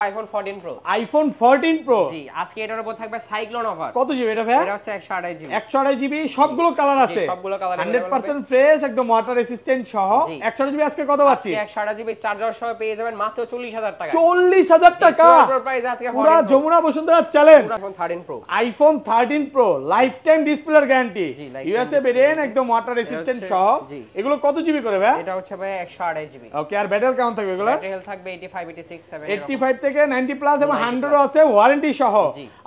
IPhone 14 pro. IPhone 14 pro জি, আজকে এটার উপর থাকবে সাইক্লোন অফার। কত জিবি এটা ভাই? এটা হচ্ছে 128 জিবি। 128 জিবি, সবগুলো কালার আছে। জি, সবগুলো কালার 100% ফ্রেশ, একদম ওয়াটার রেসিস্ট্যান্ট সহ। 128 জিবি আজকে কত পাচ্ছি? আজকে 128 জিবি চার্জার সহ পেয়ে যাবেন মাত্র 40000 টাকা। 40000 টাকা প্রাইস আজকে পুরো Jamuna Bashundhara challenge. IPhone 13 pro. IPhone 13 pro life time ডিসপ্লের গ্যারান্টি, ইউএসএ ভেরিয়েন্ট, একদম ওয়াটার রেসিস্ট্যান্ট সহ। এগুলো কত জিবি করে ভাই? এটা হচ্ছে ভাই 128 জিবি। ওকে, আর ব্যাটারি কেমন থাকবে এগুলো? ব্যাটারি হেলথ থাকবে 85 86 7 85 থেকে 90 প্লাস এবং 100 আছে ওয়ারেন্টি সহ।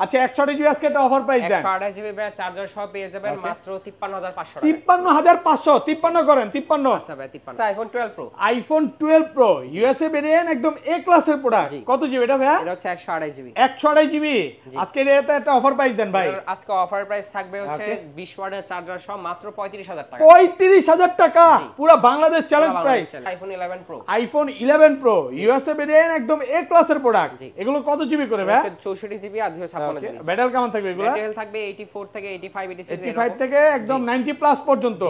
আচ্ছা 128 জিবি আজকে একটা অফার প্রাইস দেন। 128 জিবি ভাই চার্জার সহ পেয়ে যাবেন মাত্র 53500 টাকা। 53500, 53 করেন 53। আচ্ছা ভাই 53। IPhone 12 pro. IPhone 12 pro USA variant, একদম এ ক্লাসের প্রোডাক্ট। কত জিবি এটা ভাই? এটা হচ্ছে 128 জিবি। 128 জিবি আজকে এটাতে একটা অফার প্রাইস দেন ভাই। আজকে অফার প্রাইস থাকবে হচ্ছে 20 ওয়াটের চার্জার সহ মাত্র 35000 টাকা। 35000 টাকা পুরো Bangladesh challenge price. IPhone 11 pro. IPhone 11 pro USA variant, একদম এ ক্লাসের প্রোডাক্ট। এগুলো কত জিবি করে ভাই? 64 জিবি আর 256 জিবি। ব্যাটারি কেমন থাকবে এগুলো? ব্যাটারি থাকবে 84 থেকে 85 86 85 থেকে একদম 90 প্লাস পর্যন্ত।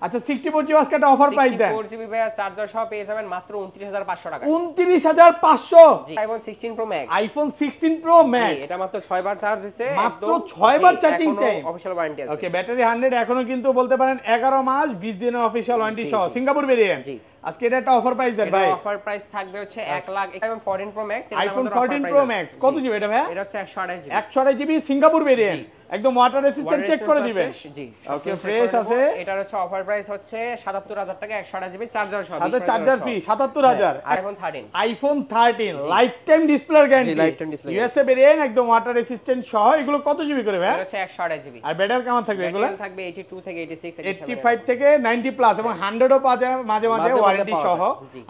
আচ্ছা 64 জিবি আজকে একটা অফার প্রাইস দেন। 64 জিবি ভাই চার্জার সহ পেয়ে যাবেন মাত্র 29500 টাকা। 29500। জি, iPhone 16 pro max. IPhone 16 pro max, জি, এটা মাত্র 6 বার চার্জ হইছে, মাত্র 6 বার চার্জিং টাইম। অফিশিয়াল ওয়ারেন্টি আছে। ওকে, ব্যাটারি 100 এখনো কিন্তু বলতে পারেন 11 মাস 20 দিনের অফিশিয়াল ওয়ারেন্টি সহ, সিঙ্গাপুর ভেরিয়েন্ট। জি, আজকে এটা একটা অফার প্রাইস দেন ভাই। এটা অফার প্রাইস থাকবে হচ্ছে 1 লাখ। আইফোন 14 প্রো ম্যাক্স, এটা আইফোন 14 প্রো ম্যাক্স কত জিবি এটা ভাই? এটা হচ্ছে 128 জিবি। 128 জিবি সিঙ্গাপুর ভেরিয়েন্ট, একদম ওয়াটার রেসিস্ট্যান্ট চেক করে দিবেন। জি, ওকে, ফ্রেশ আছে। এটার হচ্ছে অফার প্রাইস হচ্ছে 77000 টাকা, 128 জিবি চার্জার সহ। সাথে charger free 77000। IPhone 13। IPhone 13 life time ডিসপ্লের গ্যারান্টি, জি, life time display, USA variant, একদম ওয়াটার রেসিস্ট্যান্ট সহ। এগুলো কত জিবি করে ভাই? এটা হচ্ছে 128 জিবি। আর ব্যাটারি কেমন থাকবে এগুলো? ব্যাটারি থাকবে 82 থেকে 86 85 থেকে 90 প্লাস এবং 100 ও পাওয়া যায় মাঝে মাঝে ওয়ারেন্টি সহ।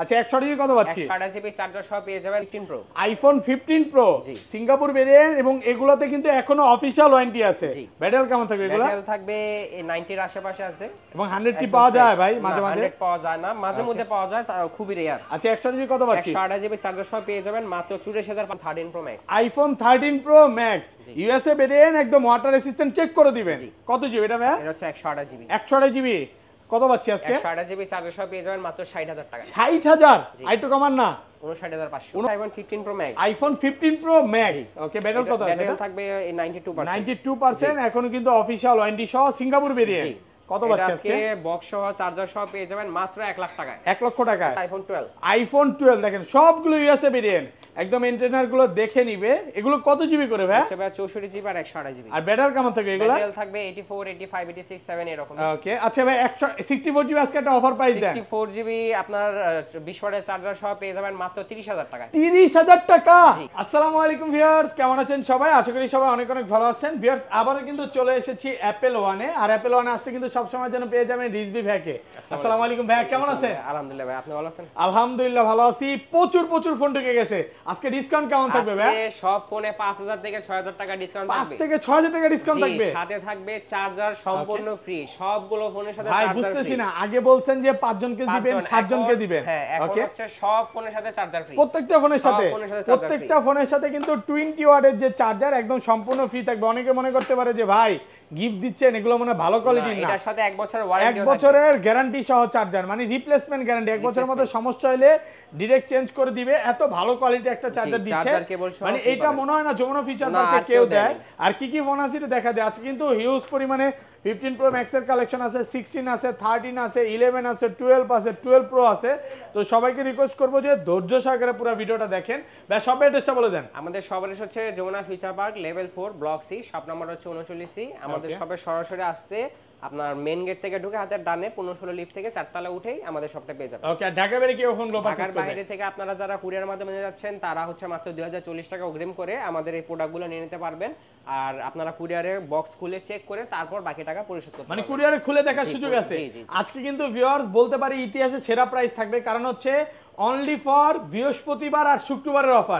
আচ্ছা 128 জিবি কত পাচ্ছি? 128 জিবি চার্জার সহ পেয়ে যাবেন 15 pro. IPhone 15 pro Singapore variant, এবং এগুলোতে কিন্তু এখনো অফিশিয়াল ওয়ারেন্টি আছে। ব্যাটারি কেমন থাকবে এগুলো? ব্যাটারি থাকবে 90 এর আশেপাশে আছে এবং 100 কি পাওয়া যায় ভাই? মাঝে মাঝে 100 পাওয়া যায় না, মাঝে মধ্যে পাওয়া যায়, তা খুবই রেয়ার। আচ্ছা 128 জিবি কত পাচ্ছি? 128 জিবি চার্জার সহ পেয়ে যাবেন মাত্র 84000 13 pro max. IPhone 13 pro max USA variant, একদম ওয়াটার রেসিস্ট্যান্ট চেক করে দিবেন। কত জিবি এটা ভাই? এটা হচ্ছে 128 জিবি। 128 জিবি কত পাচ্ছি আজকে? 128 জিবি চার্জার সহ পেয়ে যাবেন মাত্র 60000 টাকা। 60000 আইটু কমান না? 59500। IPhone 15 pro max. IPhone 15 pro max. Okay, battery কত আছে? ব্যাটারি থাকবে 92%। 92% এখনো কিন্তু অফিশিয়াল ওয়ারেন্টি সহ সিঙ্গাপুর ভেরিয়েন্ট। কত পাচ্ছি আজকে? বক্স সহ চার্জার সহ পেয়ে যাবেন মাত্র 1 লাখ টাকায়। 1 লক্ষ টাকা। আইফোন 12। আইফোন 12 দেখেন সবগুলো ইউএসএ ভেরিয়েন্ট, একদম এন্টেনার গুলো দেখে নিবে। এগুলো কত জিবি করে ভাই? আচ্ছা ভাই 64 জিবি আর 128 জিবি। আর ব্যাটারি কেমন থাকবে এগুলো? ব্যাটারি থাকবে 84 85 86 7 এরকম। ওকে, আচ্ছা ভাই 164 জিবি আজকে একটা অফার প্রাইস দেন। 64 জিবি আপনার 20 ওয়াটের চার্জার সহ পেয়ে যাবেন মাত্র 30000 টাকায়। 30000 টাকা। আসসালামু আলাইকুম ভিউয়ার্স, কেমন আছেন সবাই? আশা করি সবাই অনেক অনেক ভালো আছেন। ভিউয়ার্স আবারো কিন্তু চলে এসেছি অ্যাপল ওয়ানে, আর অ্যাপল ওয়ানে আসতে কিন্তু সব সময় যেন পেয়ে যাবেন রিজভি ভাইকে। আসসালামু আলাইকুম ভাই, কেমন আছেন? আলহামদুলিল্লাহ ভাই, আপনি ভালো আছেন? আলহামদুলিল্লাহ ভালো আছি। প্রচুর ফোন ঢুকে গেছে। আজকে ডিসকাউন্ট কেমন থাকবে ভাই? আজকে সব ফোনে 5000 থেকে 6000 টাকা ডিসকাউন্ট থাকবে। 5 থেকে 6000 টাকা ডিসকাউন্ট থাকবে। সাথে থাকবে চার্জার সম্পূর্ণ ফ্রি। সবগুলো ফোনের সাথে ভাই চার্জার ফ্রি। বুঝতেছি না, আগে বলছেন যে 5 জনকে দিবেন, 7 জনকে দিবেন। হ্যাঁ, এখন হচ্ছে সব ফোনের সাথে চার্জার ফ্রি। প্রত্যেকটা ফোনের সাথে, প্রত্যেকটা ফোনের সাথে কিন্তু 20 ওয়াটের যে চার্জার একদম সম্পূর্ণ ফ্রি থাকবে। অনেকে মনে করতে পারে যে ভাই গিফট দিচ্ছেন, এগুলো মনে ভালো কোয়ালিটির না। এটার সাথে 1 বছরের ওয়ারেন্টি, 1 বছরের গ্যারান্টি সহ চার্জার, মানে রিপ্লেসমেন্ট গ্যারান্টি। 1 বছরের মধ্যে সমস্যা হলে ডিরেক্ট চেঞ্জ করে দিবে। এত ভালো কোয়ালিটি একটা চার্জার দিচ্ছে, মানে এটা মনে হয় না যমুনা ফিচার পার্কে কেউ দেয়। আর কি কি ফোন আছে এটা দেখা দেয়। আজকে কিন্তু হিউজ পরিমাণে 15 প্রো ম্যাক্স এর কালেকশন আছে, 16 আছে, 13 আছে, 11 আছে, 12 আছে, 12 প্রো আছে। তো সবাইকে রিকোয়েস্ট করবো যে ধৈর্য সহকারে পুরো ভিডিওটা দেখেন। ভাই সব অ্যাড্রেসটা বলে দেন। আমাদের সব অ্যাড্রেস হচ্ছে Jamuna feature park level 4 block C, shop number হচ্ছে 39 সি। আমাদের শপে সরাসরি আসতে আপনার মেইন গেট থেকে ঢুকে হাতের ডানে 15-16 লিফট থেকে 4 তলা উঠেই আমাদের শপটা পেয়ে যাবেন। ওকে, ঢাকা বাইরে কি ফোন লো পারচেজ করবেন? ঢাকার বাইরে থেকে আপনারা যারা কুরিয়ার মাধ্যমে নিয়ে যাচ্ছেন তারা হচ্ছে মাত্র 2040 টাকা অগ্রিম করে আমাদের এই প্রোডাক্টগুলো নিয়ে নিতে পারবেন। আর আপনারা কুরিয়ারে বক্স খুলে চেক করে তারপর বাকি টাকা পরিশোধ করতে পারবেন। মানে কুরিয়ারে খুলে দেখার সুযোগ আছে। আজকে কিন্তু ভিউয়ার্স বলতে পারি ইতিহাসে সেরা প্রাইস থাকবে, কারণ হচ্ছে অনলি ফর বৃহস্পতিবার আর শুক্রবারের অফার।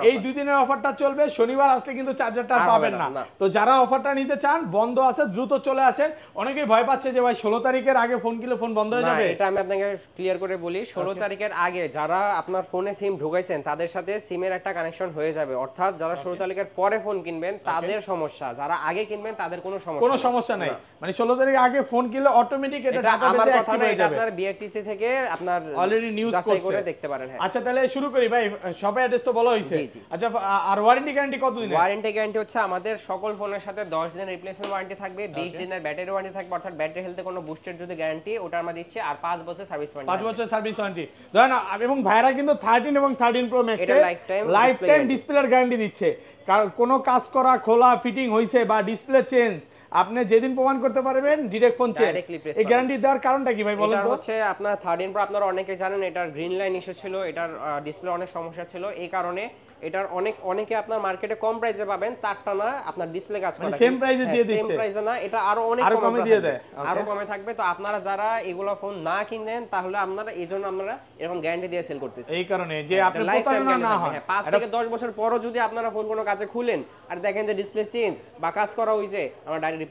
এই দুই দিনের অফারটা চলবে। শনিবার আসলে কিন্তু চার্জারটা পাবেন না। তো যারা অফারটা নিতে চান, বন্ধ আছে, দ্রুত চলে আসেন। অনেকেই ভয় পাচ্ছে যে ভাই 16 তারিখের আগে ফোন কিনলে ফোন বন্ধ হয়ে যাবে। এটা আমি আপনাকে ক্লিয়ার করে বলি, 16 তারিখের আগে যারা আপনার ফোনে সিম ঢুকাইছেন তাদের সাথে সিমের একটা কানেকশন হয়ে যাবে। অর্থাৎ যারা 16 তারিখের পরে ফোন কিনবেন তাদের সমস্যা, যারা আগে কিনবেন তাদের কোনো সমস্যা নাই। মানে 16 তারিখ আগে ফোন কিনলে অটোমেটিক এটা আমার কথা না, এটা আপনার বিআরটিসি থেকে আপনার অলরেডি নিউজ যাচাই করে দেখতে পারেন। হ্যাঁ আচ্ছা তাহলে শুরু করি ভাই, শপের অ্যাড্রেস তো বলা হয়েছে। আচ্ছা আর ওয়ারেন্টি গ্যারান্টি কতদিন? ওয়ারেন্টি গ্যারান্টি হচ্ছে আমাদের সকল ফোনের সাথে 10 দিনের রিপ্লেসমেন্ট ওয়ারেন্টি থাকবে, 20 দিনের ব্যাটারি ওয়ারেন্টি থাকবে, অর্থাৎ ব্যাটারি হেলথে কোনো বুস্টের যদি গ্যারান্টি ওটা আমরা দিচ্ছি, আর 5 বছর সার্ভিস ওয়ারেন্টি। 5 বছর সার্ভিস ওয়ারেন্টি ধরেন। এবং ভাইরা কিন্তু 13 এবং 13 প্রো ম্যাক্স এর লাইফ টাইম ডিসপ্লের গ্যারান্টি দিচ্ছে। কারণ কোনো কাজ করা, খোলা, ফিটিং হইছে বা ডিসপ্লে চেঞ্জ আপনি যেদিন প্রমাণ করতে পারবেন ডাইরেক্ট ফোন চেঞ্জ। এই গ্যারান্টি দেওয়ার কারণটা কি ভাই বলেন তো? এটা হচ্ছে আপনার 13 প্রো, আপনারা অনেকেই জানেন এটার গ্রিন লাইন ইস্যু ছিল, এটার ডিসপ্লে অনেক সমস্যা ছিল, এই কারণে এটার অনেকে আপনার মার্কেটে কম প্রাইসে পাবেন, তারটা না আপনার ডিসপ্লে কাজ করে সেম প্রাইসে দিয়ে দিচ্ছে। সেম প্রাইসে না, এটা আরো অনেক কমে দিয়ে দেয়, আরো কমে থাকবে। তো আপনারা যারা এগুলো ফোন না কিনেন তাহলে আপনারা এইজন্য আমরা এরকম গ্যারান্টি দিয়ে সেল করতেছি, এই কারণে যে আপনি প্রতারণা না হয়। 5 থেকে 10 বছর পরও যদি আপনারা ফোন কোনো কাজে খুলেন আর দেখেন যে ডিসপ্লে চেঞ্জ বা কাজ করা হইছে, আমরা ডাইরেক্ট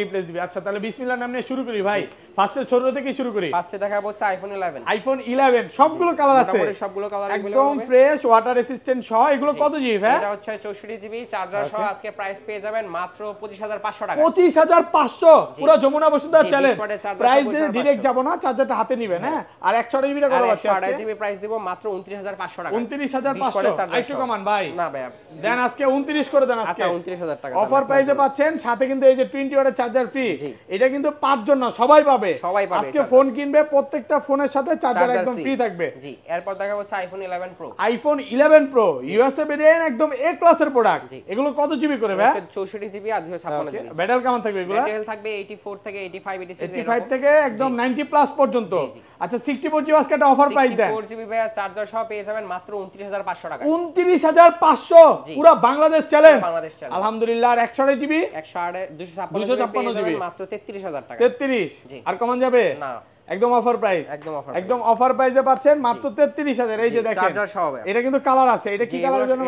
রিপ্লেস দিবে। আচ্ছা তাহলে বিসমিল্লাহর নাম নিয়ে শুরু করি ভাই। ফার্স্টে ছোট থেকে শুরু করি। ফার্স্টে দেখাবো হচ্ছে আইফোন 11। আইফোন 11 সবগুলো কালার আছে, মোটামুটি সবগুলো কালার একদম ফ্রেশ, ওয়াটার রেসিস্ট্যান্ট সহ। এগুলো কত জিবি ভাই? এটা হচ্ছে 64 জিবি চার্জার সহ। আজকে প্রাইস পেয়ে যাবেন মাত্র 25500 টাকা। 25500 পুরো যমুনা বসুন্ধরা চ্যালেঞ্জ প্রাইসে ডাইরেক্ট যাব না, চার্জারটা হাতে নেবেন। হ্যাঁ আর 128 জিবি কত আছে? 128 জিবি প্রাইস দিব মাত্র 29500 টাকা। 29500 আইসু কমান ভাই না ভাই দেন আজকে 29 করে দেন। আজকে আচ্ছা 29000 টাকা অফার প্রাইসে পাচ্ছেন, সাথে কিন্তু এই যে 20 ওয়াটের চার্জার ফ্রি। এটা কিন্তু 5 জন না, সবাই পাবে। আজকে ফোন কিনবে প্রত্যেকটা ফোনের সাথে চার্জার একদম ফ্রি থাকবে। জি এরপর দেখা হচ্ছে iPhone 11 pro. IPhone 11 pro USA variant, একদম এ ক্লাসের প্রোডাক্ট। এগুলো কত জিবি করে ভাই? 64 জিবি আর 256 জিবি। ব্যাটারি কেমন থাকবে এগুলো? ব্যাটারি থাকবে 84 থেকে 85 86 85 থেকে একদম 90 প্লাস পর্যন্ত। আচ্ছা 64 জিবি আজকে একটা অফার প্রাইস দেন। 64 জিবি ভাই চার্জার সহ পেয়ে যাবেন মাত্র 29500 টাকা। 29500 পুরো বাংলাদেশ চ্যালেঞ্জ। আলহামদুলিল্লাহ। আর 128 জিবি 256 জিবি মাত্র 33000 টাকা। 33 আর কমান যাবে না, একদম অফার প্রাইস। একদম অফার প্রাইসে পাচ্ছেন মাত্র 33000। এই যে দেখেন চার্জার সহ। এটা কিন্তু কালার আছে। এটা কি কালার জানেন?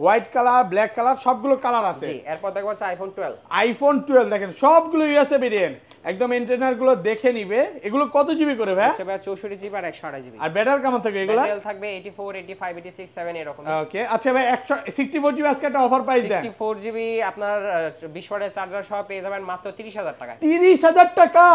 হোয়াইট কালার, ব্ল্যাক কালার, সবগুলো কালার আছে। জি এরপর দেখো হচ্ছে আইফোন 12। আইফোন 12 দেখেন সবগুলো ইউএসএ ভেরিয়েন্ট, একদম এন্টেনার গুলো দেখে নিবে। এগুলো কত জিবি করে ভাই? আচ্ছা ভাই 64 জিবি আর 128 জিবি। আর ব্যাটারি কেমন থাকবে এগুলো? ব্যাটারি থাকবে 84 85 86 7 এরকম। ওকে আচ্ছা ভাই 164 জিবি আজকে একটা অফার প্রাইস দেন। 64 জিবি আপনার 20 ওয়াটের চার্জার সহ পেয়ে যাবেন মাত্র 30000 টাকা। 30000 টাকা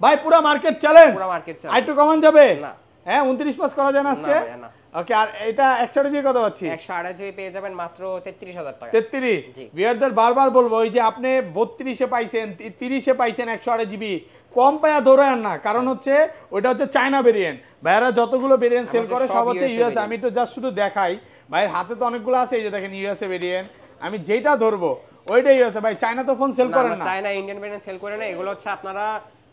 ভাই, পুরো মার্কেট চ্যালেঞ্জ। পুরো মার্কেট চ্যালেঞ্জ। আর একটু কমান যাবে না? হ্যাঁ 29 পাস করা যায় না আজকে? না। ওকে আর এটা 128 জিবি কত পাচ্ছি? 128 জিবি পেয়ে যাবেন মাত্র 33000 টাকা। 33। ভিউয়ারদের বারবার বলবো ওই যে আপনি 32 এ পাইছেন, 30 এ পাইছেন 128 জিবি, কম পায়া ধরেন না। কারণ হচ্ছে ওটা হচ্ছে চায়না ভেরিয়েন্ট। ভাইরা যতগুলো ভেরিয়েন্ট সেল করে সব হচ্ছে ইউএস। আমি তো জাস্ট শুধু দেখাই, ভাইয়ের হাতে তো অনেকগুলো আছে। এই যে দেখেন ইউএসএ ভেরিয়েন্ট, আমি যেটা ধরবো ওইটাই ইউএসএ। ভাই চায়না তো ফোন সেল করে না, চায়না ইন্ডিয়ান ভেরিয়েন্ট সেল করে না। এগুলো হচ্ছে আপনারা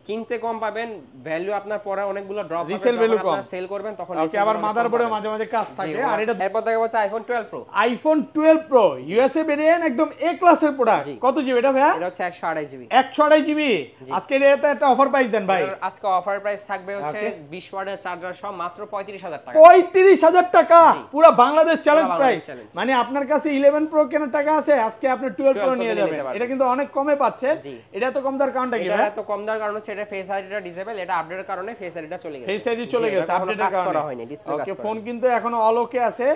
কিনতে কম পাবেন, ভ্যালু আপনার পরে অনেকগুলো ড্রপ হবে যখন আপনারা সেল করবেন তখন। ওকে আবার মাদারবোর্ডে মাঝে মাঝে কাজ থাকে। আর এটা এরপর দেখা হচ্ছে iPhone 12 pro. IPhone 12 pro USA variant, একদম এ ক্লাসের প্রোডাক্ট। কত জিবি এটা ভাই? এটা হচ্ছে 128 জিবি। 128 জিবি আজকে এটাতে একটা অফার প্রাইস দেন ভাই। আজকে অফার প্রাইস থাকবে হচ্ছে 20 ওয়াটের চার্জার সহ মাত্র 35000 টাকা। 35000 টাকা পুরো বাংলাদেশ চ্যালেঞ্জ প্রাইস। মানে আপনার কাছে 11 প্রো কেনার টাকা আছে, আজকে আপনি 12 প্রো নিয়ে যাবেন। এটা কিন্তু অনেক কমে পাচ্ছেন। এটা তো কম দেওয়ার কারণটা কি ভাই? এটা তো কম দেওয়ার কারণ হচ্ছে এটা ফেস আইডিটা ডিসেবল, এটা আপডেটের কারণে ফেস আইডিটা চলে গেছে। ফেস আইডি চলে গেছে, আপডেটের কারণে করা হয়নি, ডিসপ্লে কাজ করে। ওকে ফোন কিন্তু এখনো অল ওকে আছে,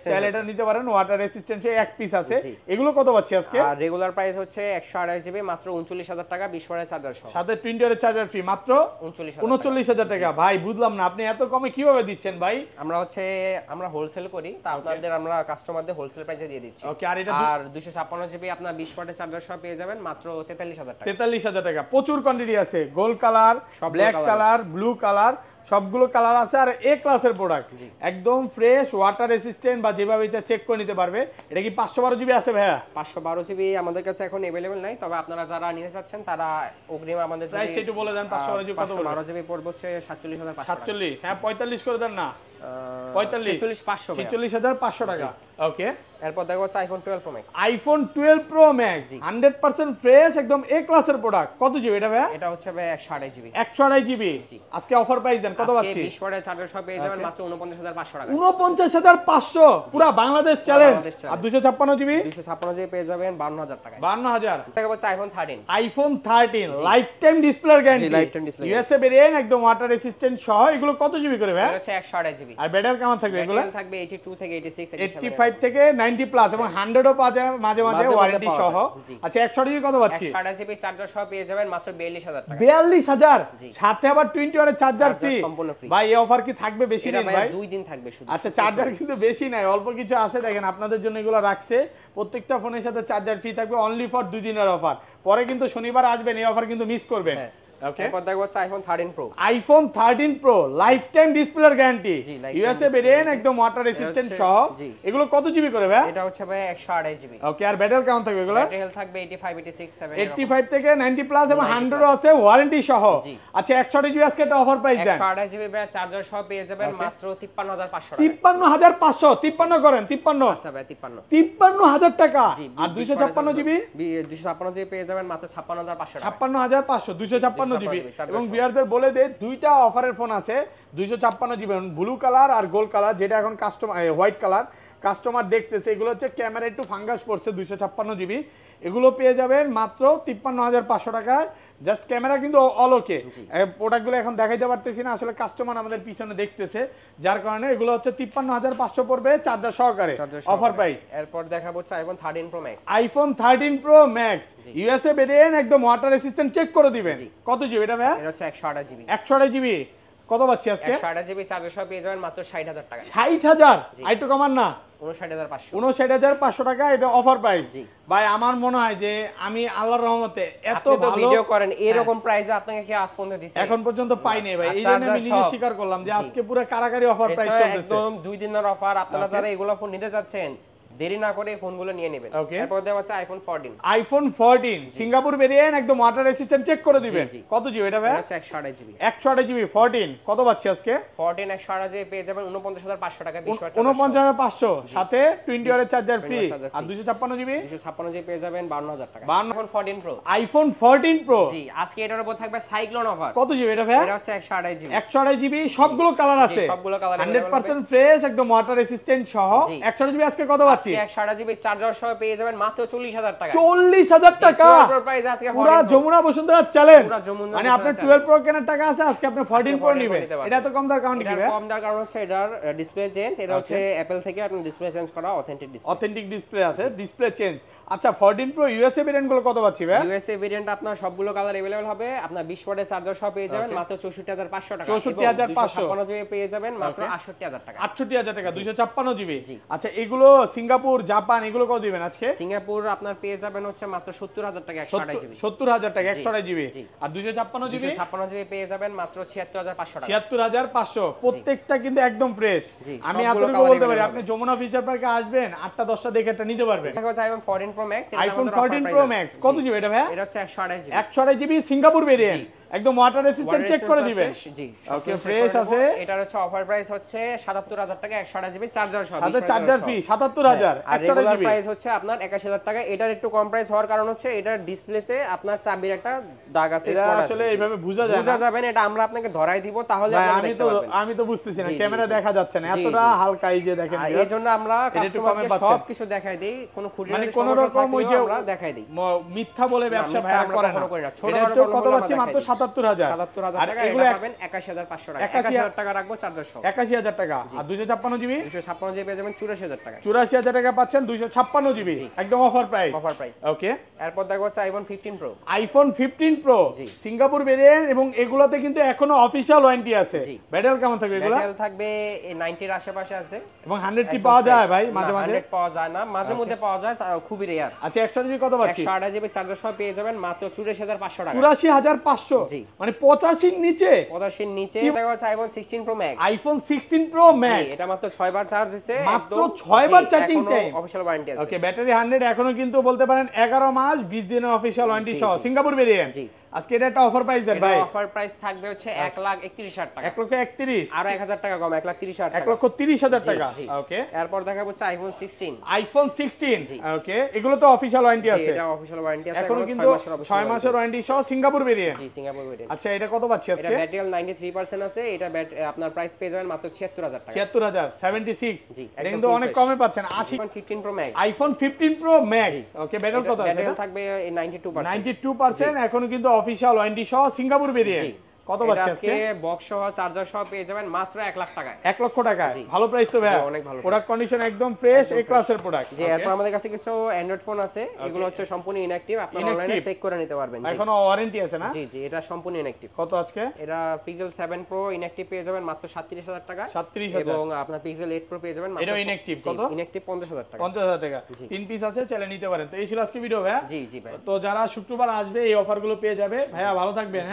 চাইলে এটা নিতে পারেন। ওয়াটার রেসিস্ট্যান্ট এক পিস আছে। এগুলো কত পাচ্ছি আজকে? আর রেগুলার প্রাইস হচ্ছে 128 জিবি মাত্র 39000 টাকা, 20 ওয়াটের চার্জার সহ। সাথে 20 ওয়াটের চার্জার ফ্রি মাত্র 39000 টাকা। ভাই বুঝলাম না আপনি এত কমে কিভাবে দিচ্ছেন ভাই? আমরা হোলসেল করি, তা আপনাদের আমরা কাস্টমারদের হোলসেল প্রাইসে দিয়ে দিচ্ছি। ওকে আর এটা 256 জিবি আপনার 20 ওয়াটের চার্জার সহ পেয়ে যাবেন মাত্র 43000 টাকা। 43000 টাকা। প্রচুর কোয়ান্টিটি আছে, gold colour, black colour, blue colour, সবগুলো কালার আছে। আর এ ক্লাসের প্রোডাক্ট, একদম ফ্রেশ, ওয়াটার রেসিস্ট্যান্ট বা যেভাবে ইচ্ছা চেক করে নিতে পারবে। এটা কি 512 জিবি আছে ভাইয়া? 512 জিবি আমাদের কাছে এখন अवेलेबल নাই, তবে আপনারা যারা নিতে চাচ্ছেন তারা অগ্রিম আমাদের প্রাইস একটু বলে দেন। 512 জিবি কত? 512 জিবি পড়বে হচ্ছে 47500 টাকা। 47 হ্যাঁ 45 করে দেন না, 46500 টাকা। ওকে এরপর দেখো হচ্ছে iPhone 12 pro max. IPhone 12 pro max 100% fresh, একদম এ ক্লাসের প্রোডাক্ট। কত জিবি এটা ভাই? এটা হচ্ছে ভাই 128 জিবি। 128 জিবি আজকে অফার প্রাইস দেন কত পাচ্ছি? আজকে 20 ওয়াটের চার্জার সহ পেয়ে যাবেন মাত্র 49500 টাকা। 49500 পুরো বাংলাদেশ চ্যালেঞ্জ। আর 256 জিবি 256 জিবি পেয়ে যাবেন 52000 টাকা। 52000 টাকা হচ্ছে iPhone 13। IPhone 13 life time display guarantee, life time display, USA variant, একদম ওয়াটার রেসিস্ট্যান্ট সহ। এগুলো কত জিবি করে ভাই? এটা হচ্ছে 128 জিবি। আর ব্যাটারি কেমন থাকবে এগুলো? ব্যাটারি থাকবে 82 থেকে 86 85 থেকে 90 প্লাস এবং 100 ও পাওয়া যায় মাঝে মাঝে ওয়ারেন্টি সহ। আচ্ছা 128 জিবি কত পাচ্ছি? 128 জিবি চার্জার সহ পেয়ে যাবেন মাত্র 42000 টাকা। 42000 সাথে আবার 20 ওয়াটের চার্জার ফ্রি। সম্পূর্ণ ফ্রি ভাই এই অফার কি থাকবে বেশি দিন ভাই? 2 দিন থাকবে শুধু। আচ্ছা চার্জার কিন্তু বেশি নাই, অল্প কিছু আছে, দেখেন আপনাদের জন্য এগুলো রাখছে। প্রত্যেকটা ফোনের সাথে চার্জার ফ্রি থাকবে, অনলি ফর 2 দিনের অফার। পরে কিন্তু শনিবার আসবেন, এই অফার কিন্তু মিস করবেন। ওকে, এরপর দেখো হচ্ছে iPhone 13 pro. IPhone 13 pro life time ডিসপ্লের গ্যারান্টি, ইউএসএ ভেরিয়েন্ট, একদম ওয়াটার রেসিস্ট্যান্ট সহ। এগুলো কত জিবি করে ভাই? এটা হচ্ছে ভাই 128 জিবি। ওকে, আর ব্যাটারি কেমন থাকবে এগুলো? ব্যাটারি হেলথ থাকবে 85 86 7 85 থেকে 90 প্লাস এবং 100 আছে ওয়ারেন্টি সহ। আচ্ছা 128 জিবি আজকে একটা অফার প্রাইস দেন। 128 জিবি ভাই চার্জার সহ পেয়ে যাবেন মাত্র 53500 টাকা। 53500, 53 করেন 53। আচ্ছা ভাই 53 53000 টাকা। আর 256 জিবি 256 জিবি পেয়ে যাবেন মাত্র 56500 টাকা। 56500 256 জিবি। এবং ভিউয়ারদের বলে দেই দুইটা অফারের ফোন আছে 256 জিবি, ব্লু কালার আর গোল্ড কালার, যেটা এখন কাস্টমার হোয়াইট কালার কাস্টমার দেখতেছে। এগুলো হচ্ছে ক্যামেরা একটু ফাঙ্গাস পড়ছে, 256 জিবি। এগুলো পেয়ে যাবেন মাত্র 53500 টাকায়। জাস্ট ক্যামেরা কিন্তু অলোকে, প্রোডাক্টগুলো এখন দেখাইতে পারতেছি না, আসলে কাস্টমার আমাদের পিছনে দেখতেছে, যার কারণে এগুলো হচ্ছে 53500 পড়বে চার্জার সহকারে, অফার প্রাইস। এরপর দেখাবো হচ্ছে iPhone 13 pro max. IPhone 13 pro max USA variant, একদম ওয়াটার রেসিস্ট্যান্ট, চেক করে দিবেন। কত জিবি এটা ভাই? এটা হচ্ছে 128 জিবি। 128 জিবি কত পাচ্ছি আজকে? 128 জিবি চার্জার সহ পেয়ে যাবেন মাত্র 60000 টাকা। 60000 আইটো কমান না, 59500। 59500 টাকা, এটা অফার প্রাইস। ভাই আমার মনে হয় যে আমি আল্লাহর রহমতে এত ভালো ভালো ভিডিও করেন, এরকম প্রাইসে আপনাকে কি আজ পর্যন্ত দিছে? এখন পর্যন্ত পাই নাই ভাই, এই জন্য আমি নিজে স্বীকার করলাম যে আজকে পুরো কারাগারি অফার প্রাইস চলতেছে, একদম 2 দিনের অফার। আপনারা যারা এগুলো ফোন নিতে যাচ্ছেন দেরি না করে ফোনগুলো নিয়ে নেবেন। এরপর দেওয়া হচ্ছে আইফোন 14। আইফোন 14 সিঙ্গাপুর ভেরিয়েন্ট, একদম ওয়াটার রেসিস্ট্যান্ট, চেক করে দিবেন। কত জিবি এটা ভাই? এটা হচ্ছে 128 জিবি। 128 জিবি 14 কত পাচ্ছি আজকে? 14 128 জিবি পেয়ে যাবেন 49500 টাকা, 20 ওয়াট 49500 সাথে 20 ওয়াটের চার্জার ফ্রি। আর 256 জিবি 256 জিবি পেয়ে যাবেন 52000 টাকা। IPhone 14 pro. আইফোন 14 প্রো জি, আজকে এটার উপর থাকবে সাইক্লোন অফার। কত জিবি এটা ভাই? এটা হচ্ছে 128 জিবি। 128 জিবি, সবগুলো কালার আছে, সবগুলো কালার 100% ফ্রেশ, একদম ওয়াটার রেসিস্ট্যান্ট সহ। 128 জিবি আজকে কত পাচ্ছি? 128 জিবি চার্জার সহ পেয়ে যাবেন মাত্র 40000 টাকা। 40000 টাকা প্রাইস আজকে পুরো যমুনা বসুন্ধরা চ্যালেঞ্জ। মানে আপনার 12 প্রো কেনার টাকা আছে, আজকে আপনি 14 প্রো নেবেন। এটা তো কম দাম কারণ কি ভাই? কম দাম কারণ হচ্ছে এটার ডিসপ্লে চেঞ্জ, এটা হচ্ছে অ্যাপল থেকে আপনি ডিসপ্লে চেঞ্জ করা অথেন্টিক ডিসপ্লে। অথেন্টিক ডিসপ্লে আছে, ডিসপ্লে চেঞ্জ। আচ্ছা 14 প্রো ইউএসএ ভেরিয়েন্ট গুলো কত পাচ্ছি ভাই? ইউএসএ ভেরিয়েন্ট আপনার সবগুলো কালার अवेलेबल হবে। আপনার 20 ওয়াটের চার্জার সহ পেয়ে যাবেন মাত্র 64500 টাকা। 64500 জিবি পেয়ে যাবেন মাত্র 68000 টাকা। 68000 টাকা 256 জিবি। আচ্ছা এগুলো সিঙ্গাপুর জাপান এগুলো কত দিবেন আজকে? সিঙ্গাপুর আপনার পেয়ে যাবেন হচ্ছে মাত্র 70000 টাকা 128 জিবি। 70000 টাকা 128 জিবি। আর 256 জিবি? 256 জিবি পেয়ে যাবেন মাত্র 76500 টাকা। 76500 প্রত্যেকটা কিন্তু একদম ফ্রেশ। আমি এতটুকু বলতে পারি, আপনি যমুনা ফিচার পার্কে আসবেন 8টা 10টা দেখে একটা নিতে পারবেন। এটা হচ্ছে iPhone 14 pro max. IPhone 14 pro max কত জিবি এটা ভাই? এটা হচ্ছে 128 জিবি। 128 জিবি সিঙ্গাপুর ভেরিয়েন্ট, একদম ওয়াটার রেসিস্ট্যান্ট, চেক করে দিবেন। জি ওকে ফ্রেশ আছে। এটার হচ্ছে অফার প্রাইস হচ্ছে 77000 টাকা 128 জিবি চার্জার সহ। সাথে চার্জার ফ্রি 77000। আর রেগুলার প্রাইস হচ্ছে আপনার 81000 টাকা। এটার একটু কম প্রাইস হওয়ার কারণ হচ্ছে এটার ডিসপ্লেতে আপনার চাবির একটা দাগ আছে, স্পট আছে। আসলে এইভাবে বোঝা যায় না, বোঝা যাবে না, এটা আমরা আপনাকে ধরাই দিব, তাহলে আপনি দেখতে পারবেন। আমি তো বুঝতেছি না, ক্যামেরা দেখা যাচ্ছে না, এতটা হালকা এই যে দেখেন। এইজন্য আমরা কাস্টমারকে সব কিছু দেখাই দেই, কোন খুঁটিনাটি কোন রকম ওই যে আমরা দেখাই দেই, মিথ্যা বলে ব্যবসা ভাড়া করে না। ছোটখাটো কত পাচ্ছি? মাত্র 77000 টাকা। এটা পাবেন 81500 টাকা। 81000 টাকা রাখবো চার্জার সহ। 81000 টাকা। আর 256 জিবি? 256 জিবি পেয়ে যাবেন 84000 টাকা। 84000 টাকা পাচ্ছেন 256 জিবি, একদম offer price. Offer price. Okay, এরপর দেখো হচ্ছে iPhone 15 pro. IPhone 15 pro Singapore variant, এবং এগুলোতে কিন্তু এখনো অফিশিয়াল ওয়ারেন্টি আছে। ব্যাটারি কেমন থাকবে এগুলো? ব্যাটারি থাকবে 90 এর আশেপাশে আছে। এবং 100 কি পাওয়া যায় ভাই? মাঝে মাঝে 100 পাওয়া যায় না, মাঝে মধ্যে পাওয়া যায়, তা খুবই রেয়ার। আচ্ছা 100 জিবি কত পাচ্ছি? 128 জিবি চার্জার সহ পেয়ে যাবেন মাত্র 84500 টাকা। 84500 মানে 85 এর নিচে। 85 এর নিচে দেখা যাচ্ছে iPhone 16 pro max. IPhone 16 pro max, এটা মাত্র 6 বার চার্জ হইছে, মাত্র 6 বার চার্জিং টাইম, অফিশিয়াল ওয়ারেন্টি আছে। ওকে, ব্যাটারি 100 এখনো কিন্তু বলতে পারেন 11 মাস 20 দিনের অফিশিয়াল ওয়ারেন্টি সহ সিঙ্গাপুর ভেরিয়েন্ট। আজকে এটা একটা অফার প্রাইস দেন ভাই। অফার প্রাইস থাকবে হচ্ছে 1,31,000 টাকা। 1,31,000 আর 1000 টাকা কম, 1,30,000 টাকা। 1,30,000 টাকা। ওকে, এরপর দেখা হচ্ছে আইফোন 16। আইফোন 16 ওকে, এগুলো তো অফিশিয়াল ওয়ারেন্টি আছে। এটা অফিশিয়াল ওয়ারেন্টি আছে, এখন কিন্তু 6 মাসের ওয়ারেন্টি সহ সিঙ্গাপুর ভেরিয়েন্ট। জি, সিঙ্গাপুর ভেরিয়েন্ট। আচ্ছা এটা কত পাচ্ছি আজকে? এটা ব্যাটারি 93% আছে। এটা আপনার প্রাইস পেয়ে যাবেন মাত্র 76000 টাকা। 76000 76। জি, এটা কিন্তু অনেক কমে পাচ্ছেন। IPhone 15 pro max. IPhone 15 pro max okay, battery কত আছে? ব্যাটারি থাকবে 92%। 92% এখনো কিন্তু অফিশিয়াল ওয়ারেন্টি সহ সিঙ্গাপুর ভেরিয়েন্ট। কত পাচ্ছি আজকে বক্স সহ চার্জার সহ পেয়ে যাবেন মাত্র 1 লাখ টাকায়। 1 লক্ষ টাকায়, ভালো প্রাইস তো ভাই, অনেক ভালো প্রোডাক্ট কন্ডিশন একদম ফ্রেশ, এ ক্লাসের প্রোডাক্ট। জি, এরপর আমাদের কাছে কিছু অ্যান্ড্রয়েড ফোন আছে, এগুলো হচ্ছে সম্পূর্ণ ইনঅ্যাকটিভ, আপনারা অনলাইনে চেক করে নিতে পারবেন। জি, এখনো ওয়ারেন্টি আছে না? জি জি, এটা সম্পূর্ণ ইনঅ্যাকটিভ। কত আজকে? এটা পিক্সেল 7 প্রো ইনঅ্যাকটিভ পেয়ে যাবেন মাত্র 37000 টাকা। 37000। এবং আপনার পিক্সেল 8 প্রো পেয়ে যাবেন মাত্র, এটা ইনঅ্যাকটিভ কত? ইনঅ্যাকটিভ 50000 টাকা। 50000 টাকা, 3 পিস আছে, চাইলে নিতে পারেন। তো এই ছিল আজকে ভিডিও ভাই। জি জি ভাই। তো যারা শুক্রবার আসবে এই অফারগুলো পেয়ে যাবে। ভাইয়া ভালো থাকবেন।